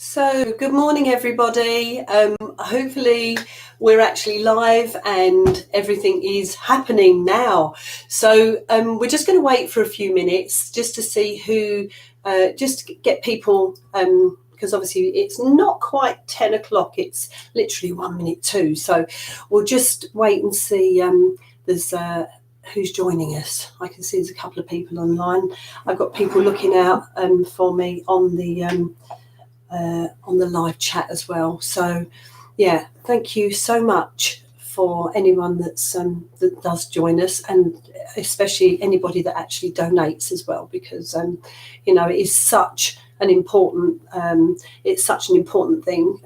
So, good morning, everybody. Hopefully, we're actually live and everything is happening now. So, we're just going to wait for a few minutes just to see who, just to get people, because obviously it's not quite 10 o'clock, it's literally 1 minute to. So, we'll just wait and see. There's who's joining us. I can see there's a couple of people online. I've got people looking out for me on the live chat as well. So yeah, thank you so much for anyone that does join us, and especially anybody that actually donates as well, because it is such an important thing.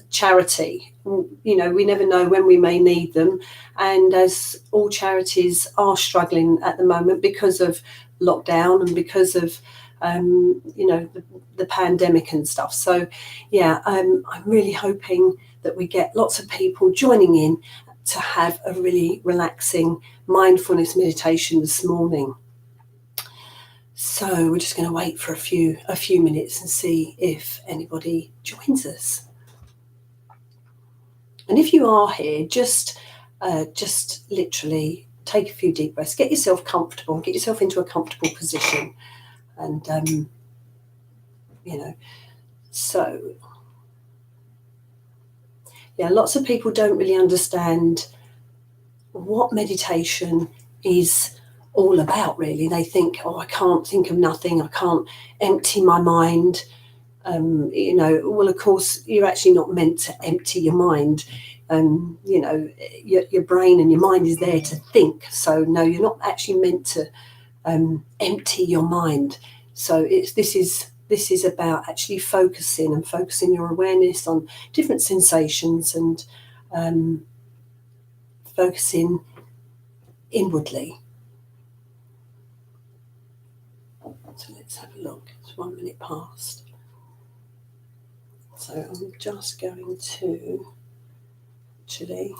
Charity, we never know when we may need them, and as all charities are struggling at the moment because of lockdown and because of the pandemic and stuff. So yeah, I'm really hoping that we get lots of people joining in to have a really relaxing mindfulness meditation this morning. So we're just going to wait for a few minutes and see if anybody joins us. And if you are here, just literally take a few deep breaths, get yourself comfortable, get yourself into a comfortable position. And, so, yeah, lots of people don't really understand what meditation is all about, really. They think, I can't think of nothing, I can't empty my mind. Well, of course, you're actually not meant to empty your mind. Your brain and your mind is there to think. So, no, you're not actually meant to empty your mind. So this is about actually focusing your awareness on different sensations and focusing inwardly. So let's have a look. It's 1 minute past. So I'm just going to actually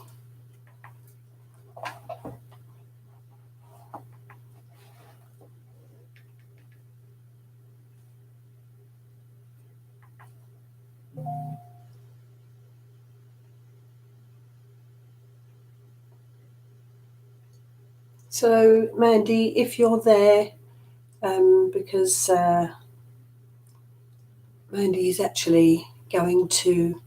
So Mandy, if you're there, because Mandy is actually going to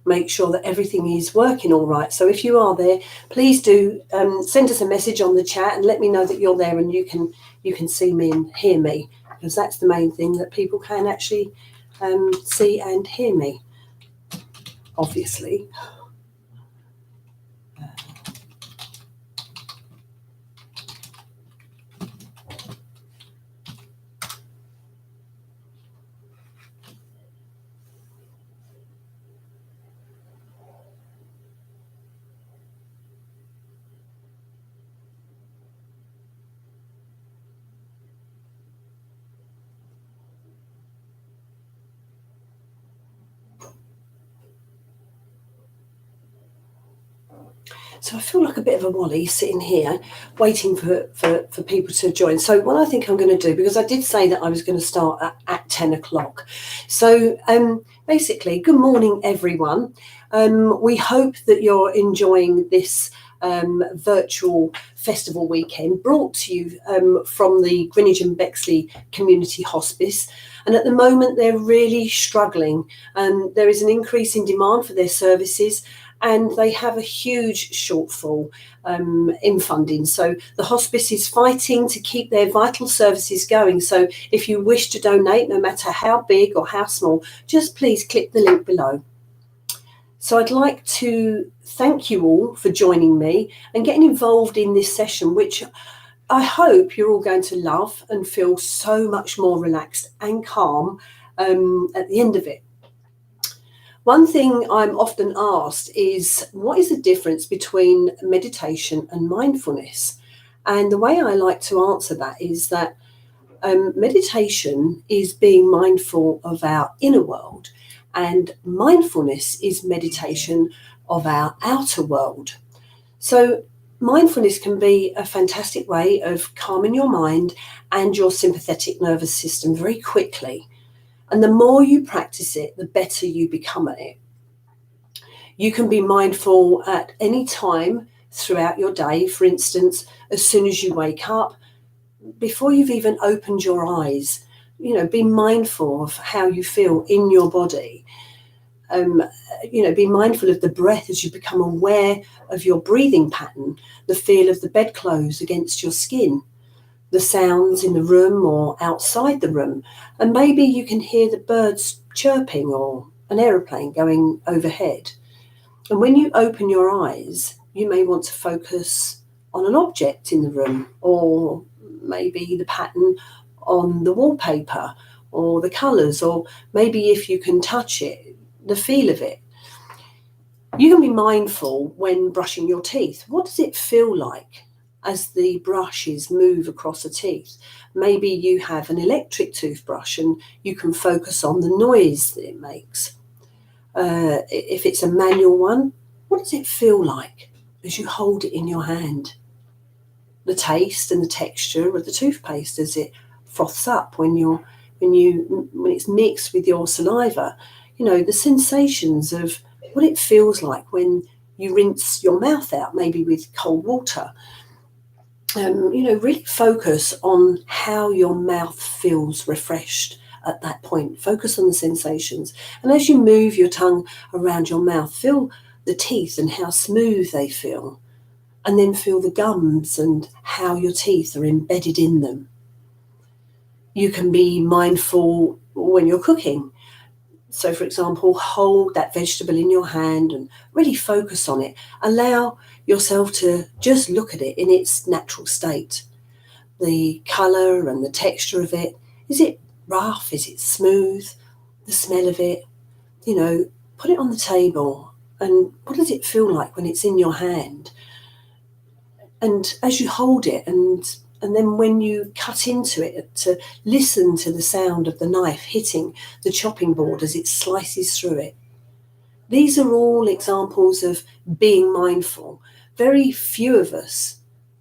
make sure that everything is working all right. So if you are there, please do send us a message on the chat and let me know that you're there and you can see me and hear me, because that's the main thing, that people can actually see and hear me, obviously. So I feel like a bit of a wally sitting here waiting for people to join. So what I think I'm going to do, because I did say that I was going to start at 10 o'clock. So basically, good morning, everyone. We hope that you're enjoying this virtual festival weekend brought to you from the Greenwich and Bexley Community Hospice. And at the moment, they're really struggling, and there is an increase in demand for their services, and they have a huge shortfall in funding. So the hospice is fighting to keep their vital services going. So if you wish to donate, no matter how big or how small, just please click the link below. So I'd like to thank you all for joining me and getting involved in this session, which I hope you're all going to love and feel so much more relaxed and calm at the end of it. One thing I'm often asked is, what is the difference between meditation and mindfulness? And the way I like to answer that is that meditation is being mindful of our inner world, and mindfulness is meditation of our outer world. So mindfulness can be a fantastic way of calming your mind and your sympathetic nervous system very quickly. And the more you practice it, the better you become at it. You can be mindful at any time throughout your day. For instance, as soon as you wake up, before you've even opened your eyes, be mindful of how you feel in your body. Be mindful of the breath as you become aware of your breathing pattern, the feel of the bedclothes against your skin, the sounds in the room or outside the room, and maybe you can hear the birds chirping or an aeroplane going overhead. And when you open your eyes, you may want to focus on an object in the room, or maybe the pattern on the wallpaper, or the colours, or maybe if you can touch it, the feel of it. You can be mindful when brushing your teeth. What does it feel like as the brushes move across the teeth? Maybe you have an electric toothbrush and you can focus on the noise that it makes. If it's a manual one, what does it feel like as you hold it in your hand? The taste and the texture of the toothpaste as it froths up when it's mixed with your saliva. The sensations of what it feels like when you rinse your mouth out, maybe with cold water. Really focus on how your mouth feels refreshed at that point. Focus on the sensations. And as you move your tongue around your mouth, feel the teeth and how smooth they feel. And then feel the gums and how your teeth are embedded in them. You can be mindful when you're cooking. So, for example, hold that vegetable in your hand and really focus on it. Allow yourself to just look at it in its natural state. The colour and the texture of it. Is it rough? Is it smooth? The smell of it. Put it on the table. And what does it feel like when it's in your hand? And as you hold it, and then when you cut into it, to listen to the sound of the knife hitting the chopping board as it slices through it. These are all examples of being mindful. Very few of us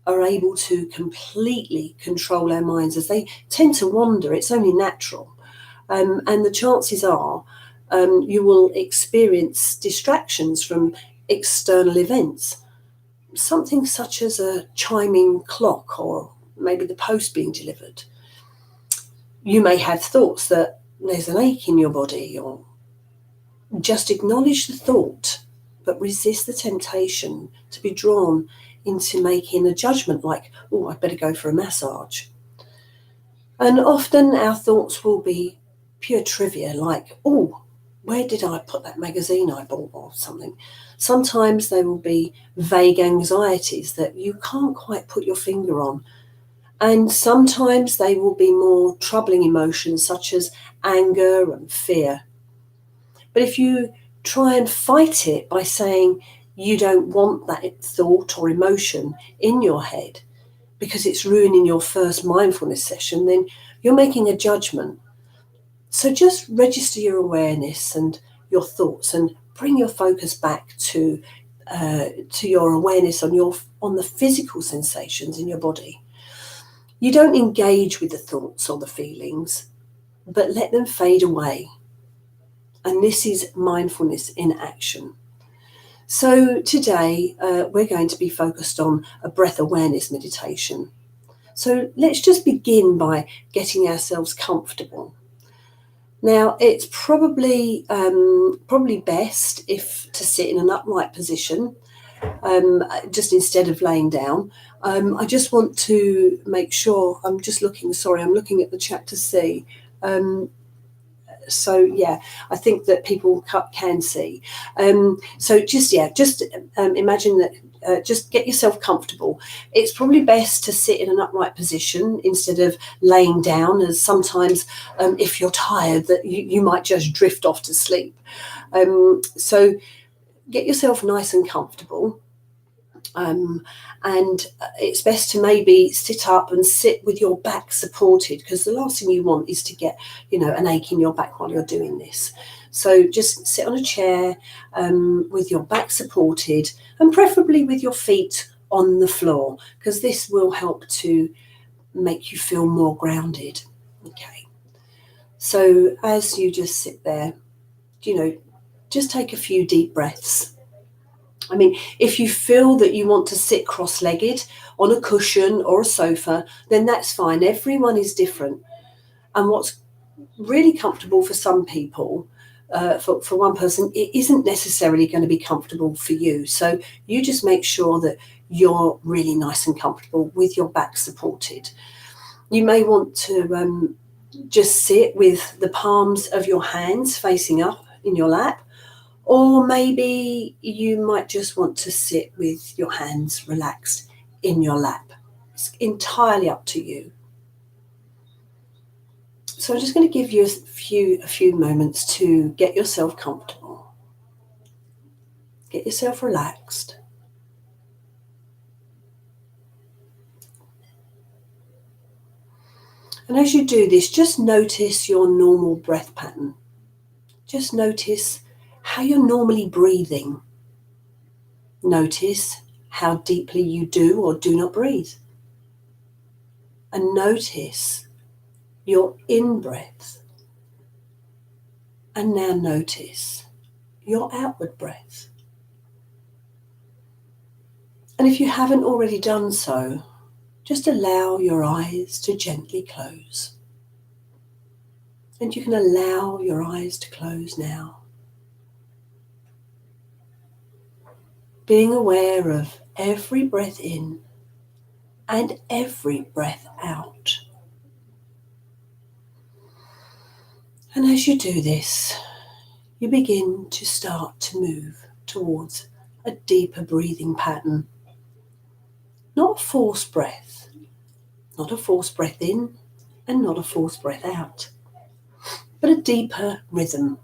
are able to completely control our minds, as they tend to wander. It's only natural. And the chances are you will experience distractions from external events. Something such as a chiming clock or maybe the post being delivered. You may have thoughts that there's an ache in your body, or just acknowledge the thought, but resist the temptation to be drawn into making a judgment like, oh, I'd better go for a massage. And often our thoughts will be pure trivia like, oh, where did I put that magazine I bought or something? Sometimes they will be vague anxieties that you can't quite put your finger on. And sometimes they will be more troubling emotions such as anger and fear. But if you try and fight it by saying you don't want that thought or emotion in your head because it's ruining your first mindfulness session, then you're making a judgment. So just register your awareness and your thoughts and bring your focus back to your awareness on the physical sensations in your body. You don't engage with the thoughts or the feelings, but let them fade away. And this is mindfulness in action. So today we're going to be focused on a breath awareness meditation. So let's just begin by getting ourselves comfortable. Now, it's probably best to sit in an upright position, just instead of laying down. I just want to make sure, I'm looking at the chat to see. So yeah, I think that people can see. So just imagine that. Just get yourself comfortable. It's probably best to sit in an upright position instead of laying down, as sometimes if you're tired that you might just drift off to sleep. So get yourself nice and comfortable. And it's best to maybe sit up and sit with your back supported, because the last thing you want is to get an ache in your back while you're doing this. So just sit on a chair with your back supported, and preferably with your feet on the floor, because this will help to make you feel more grounded. Okay, So as you just sit there, just take a few deep breaths. I mean, if you feel that you want to sit cross-legged on a cushion or a sofa, then that's fine. Everyone is different. And what's really comfortable for some people, for one person, it isn't necessarily going to be comfortable for you. So you just make sure that you're really nice and comfortable with your back supported. You may want to just sit with the palms of your hands facing up in your lap, or maybe you might just want to sit with your hands relaxed in your lap. It's entirely up to you. So I'm just going to give you a few moments to get yourself comfortable. Get yourself relaxed. And as you do this, just notice your normal breath pattern. Just notice how you're normally breathing. Notice how deeply you do or do not breathe. And notice your in-breath. And now notice your outward breath. And if you haven't already done so, just allow your eyes to gently close. And you can allow your eyes to close now. Being aware of every breath in and every breath out. And as you do this, you begin to start to move towards a deeper breathing pattern. Not a forced breath. Not a forced breath in and not a forced breath out. But a deeper rhythm.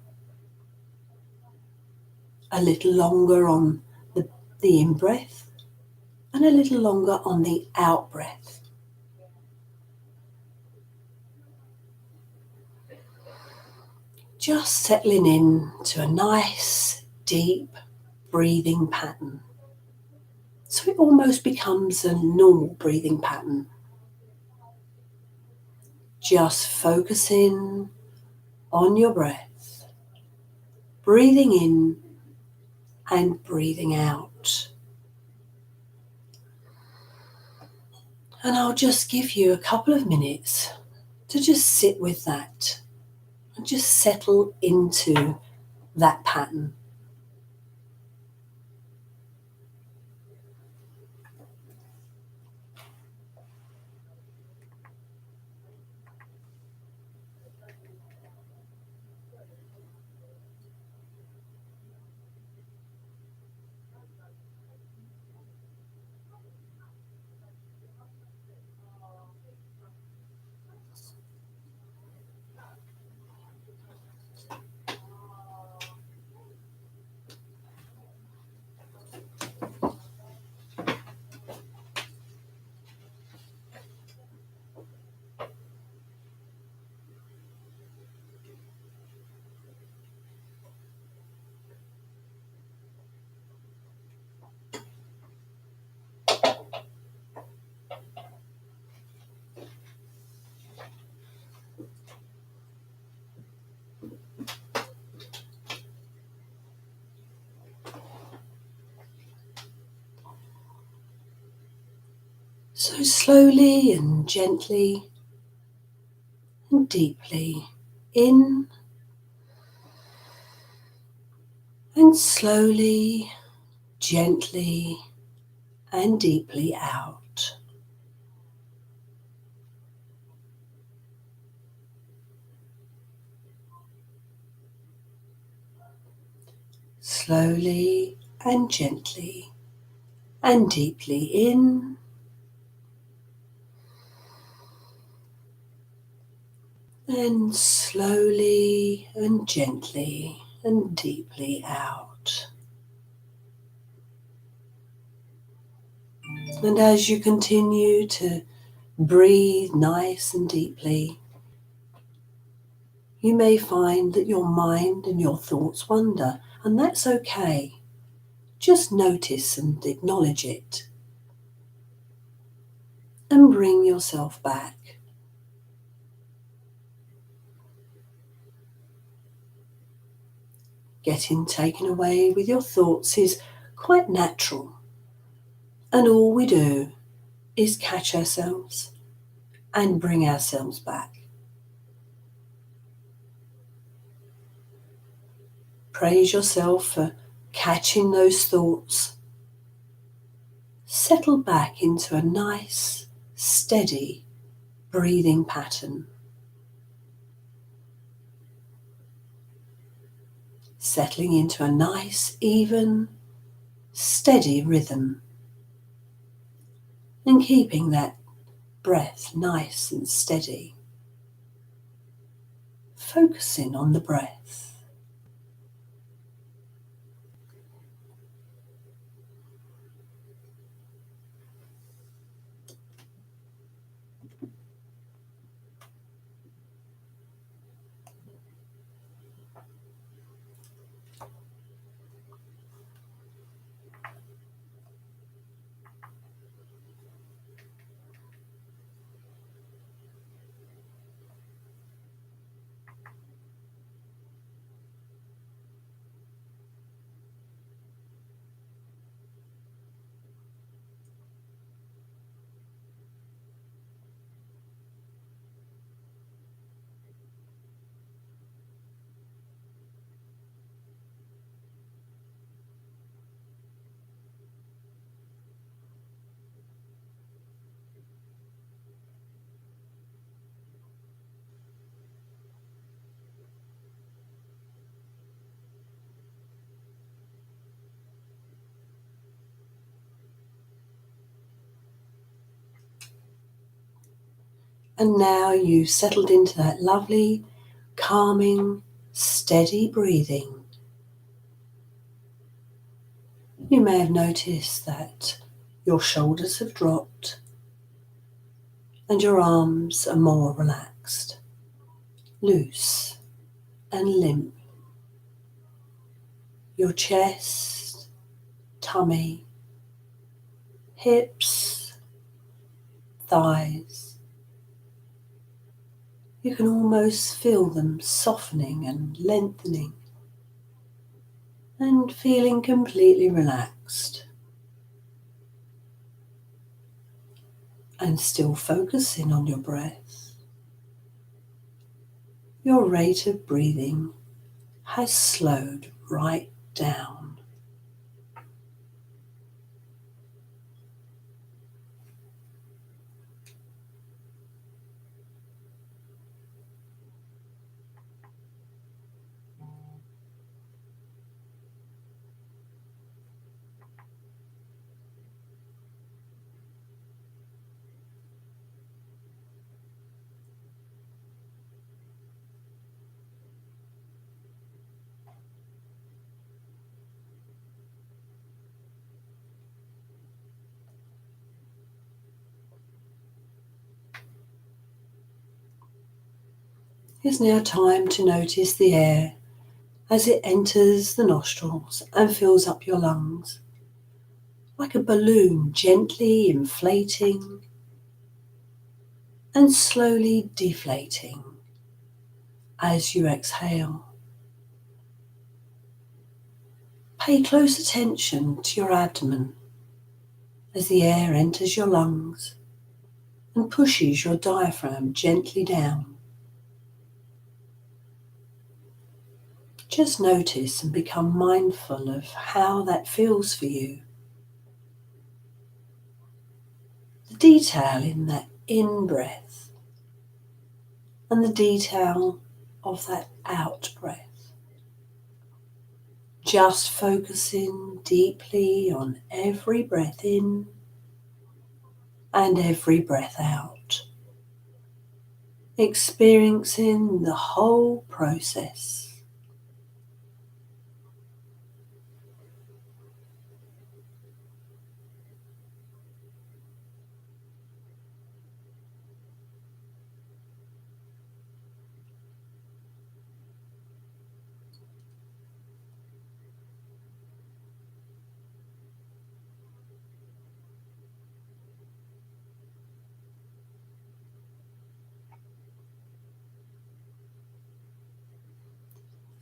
A little longer on the in-breath and a little longer on the out-breath. Just settling in to a nice, deep breathing pattern. So it almost becomes a normal breathing pattern. Just focusing on your breath, breathing in and breathing out. And I'll just give you a couple of minutes to just sit with that and just settle into that pattern. So slowly and gently and deeply in and slowly, gently and deeply out. Slowly and gently and deeply in and slowly and gently and deeply out. And as you continue to breathe nice and deeply, you may find that your mind and your thoughts wander, and that's okay. Just notice and acknowledge it. And bring yourself back. getting taken away with your thoughts is quite natural. And all we do is catch ourselves and bring ourselves back. Praise yourself for catching those thoughts. Settle back into a nice, steady breathing pattern. Settling into a nice, even, steady rhythm. And keeping that breath nice and steady. Focusing on the breath. And now you've settled into that lovely, calming, steady breathing. You may have noticed that your shoulders have dropped and your arms are more relaxed, loose and limp. Your chest, tummy, hips, thighs. You can almost feel them softening and lengthening and feeling completely relaxed. And still focusing on your breath. Your rate of breathing has slowed right down. It's now time to notice the air as it enters the nostrils and fills up your lungs, like a balloon gently inflating and slowly deflating as you exhale. Pay close attention to your abdomen as the air enters your lungs and pushes your diaphragm gently down. Just notice and become mindful of how that feels for you. The detail in that in-breath and the detail of that out-breath. Just focusing deeply on every breath in and every breath out. Experiencing the whole process.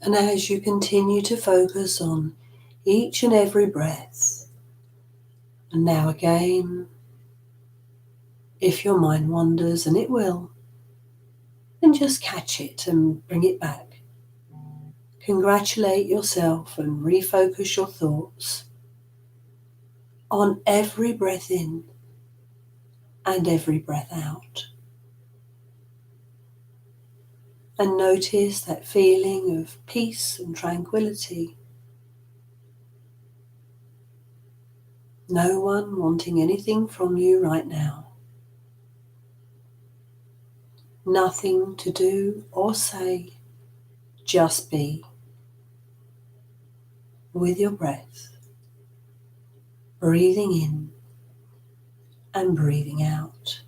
And as you continue to focus on each and every breath, and now again, if your mind wanders, and it will, then just catch it and bring it back. Congratulate yourself and refocus your thoughts on every breath in and every breath out. And notice that feeling of peace and tranquility. No one wanting anything from you right now. Nothing to do or say, just be with your breath, breathing in and breathing out.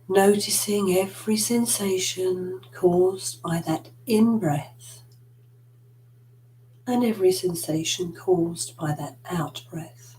Noticing every sensation caused by that in-breath and every sensation caused by that out-breath.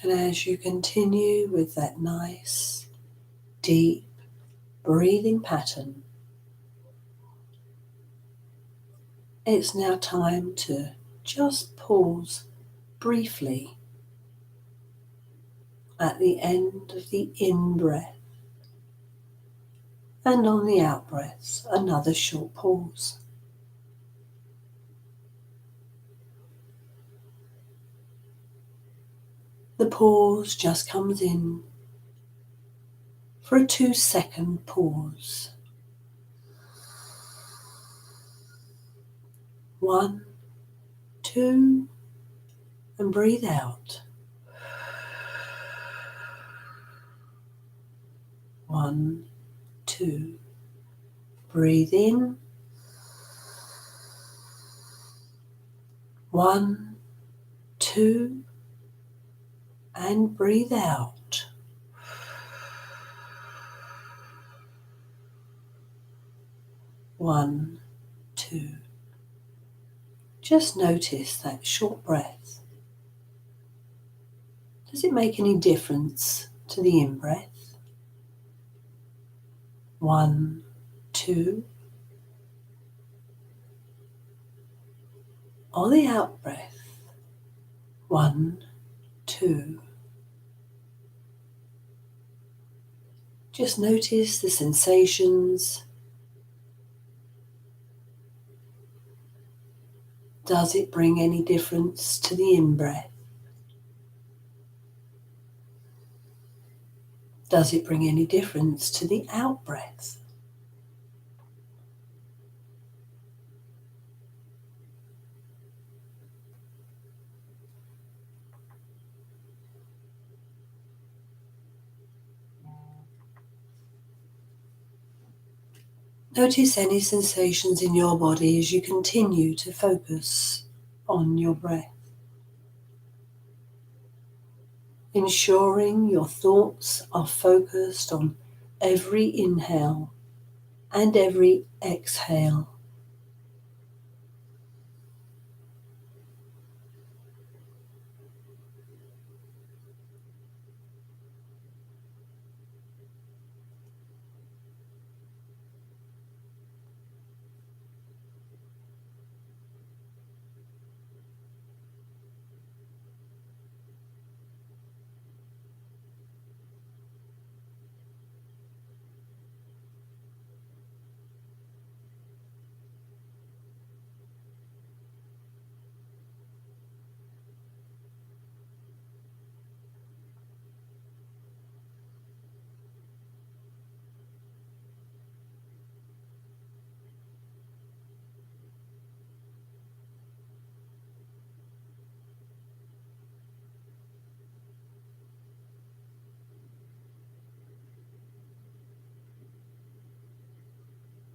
And as you continue with that nice, deep breathing pattern, it's now time to just pause briefly at the end of the in-breath, and on the out-breath, another short pause. The pause just comes in for a 2-second pause. 1, 2, and breathe out. 1, 2, breathe in. 1, 2, and breathe out. 1, 2. Just notice that short breath. Does it make any difference to the in-breath? 1, 2. Or the out-breath? 1, 2. Just notice the sensations. Does it bring any difference to the in-breath? Does it bring any difference to the out-breath? Notice any sensations in your body as you continue to focus on your breath. Ensuring your thoughts are focused on every inhale and every exhale.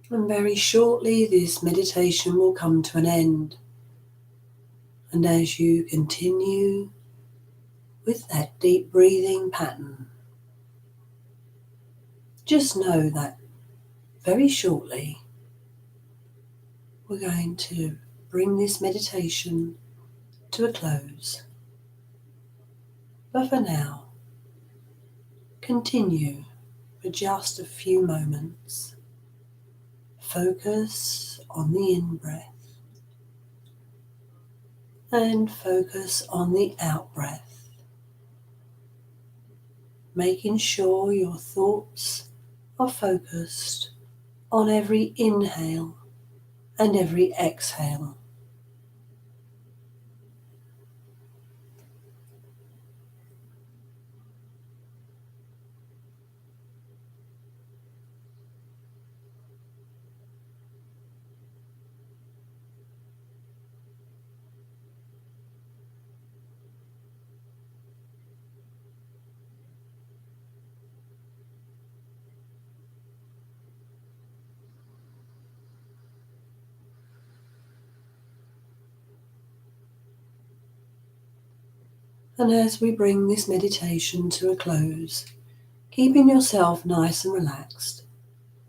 And very shortly this meditation will come to an end. And as you continue with that deep breathing pattern, just know that very shortly we're going to bring this meditation to a close. But for now, continue for just a few moments. Focus on the in-breath and focus on the out-breath, making sure your thoughts are focused on every inhale and every exhale. And as we bring this meditation to a close, keeping yourself nice and relaxed,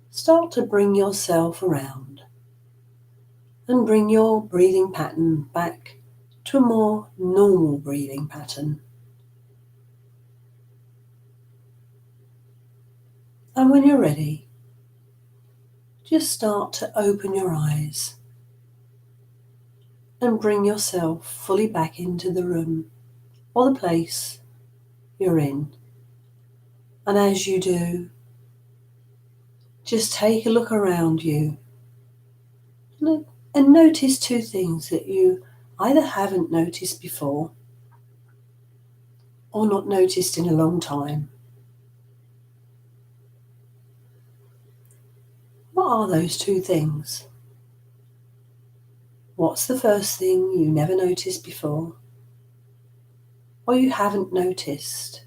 start to bring yourself around and bring your breathing pattern back to a more normal breathing pattern. And when you're ready, just start to open your eyes and bring yourself fully back into the room or the place you're in. And as you do, just take a look around you and notice two things that you either haven't noticed before or not noticed in a long time. What are those two things? What's the first thing you never noticed before or you haven't noticed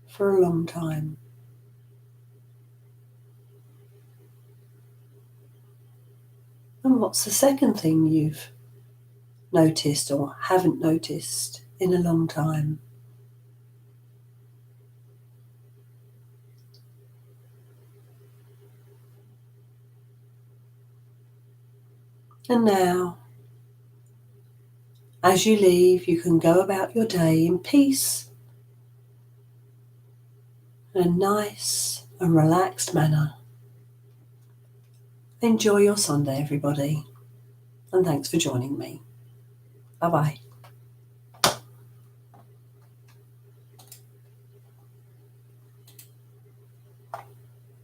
for a long time? And what's the second thing you've noticed or haven't noticed in a long time? And now, as you leave, you can go about your day in peace, in a nice and relaxed manner. Enjoy your Sunday, everybody, and thanks for joining me. Bye-bye.